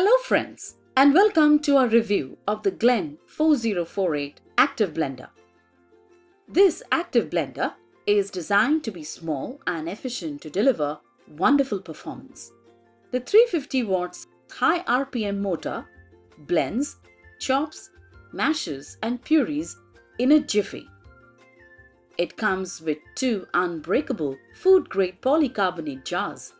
Hello friends and welcome to our review of the Glen 4048 Active Blender. This active blender is designed to be small and efficient to deliver wonderful performance. The 350 watts high RPM motor blends, chops, mashes and purees in a jiffy. It comes with two unbreakable food-grade polycarbonate jars,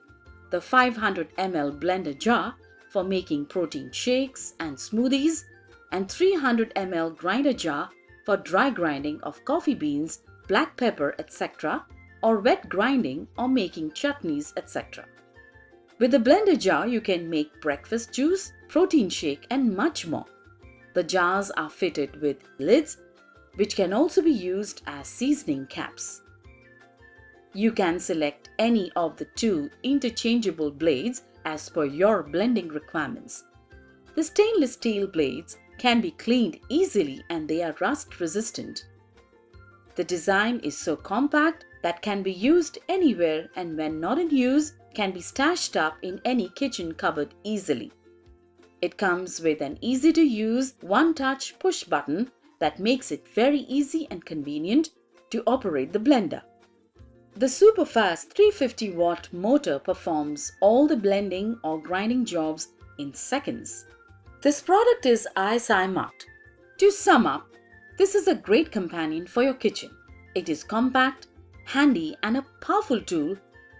the 500 ml blender jar for making protein shakes and smoothies, and 300 ml grinder jar for dry grinding of coffee beans, black pepper, etc., or wet grinding or making chutneys, etc. With the blender jar, you can make breakfast juice, protein shake, and much more. The jars are fitted with lids, which can also be used as seasoning caps. You can select any of the two interchangeable blades as per your blending requirements. The stainless steel blades can be cleaned easily and they are rust resistant. The design is so compact that can be used anywhere, and when not in use can be stashed up in any kitchen cupboard easily. It comes with an easy to use one-touch push button that makes it very easy and convenient to operate the blender. The super fast 350 watt motor performs all the blending or grinding jobs in seconds. This product is ISI marked. To sum up, this is a great companion for your kitchen. It is compact, handy and a powerful tool,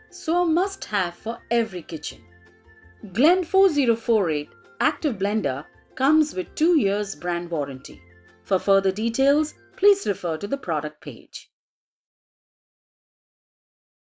so a must-have for every kitchen. Glen 4048 Active Blender comes with 2 years brand warranty. For further details, please refer to the product page.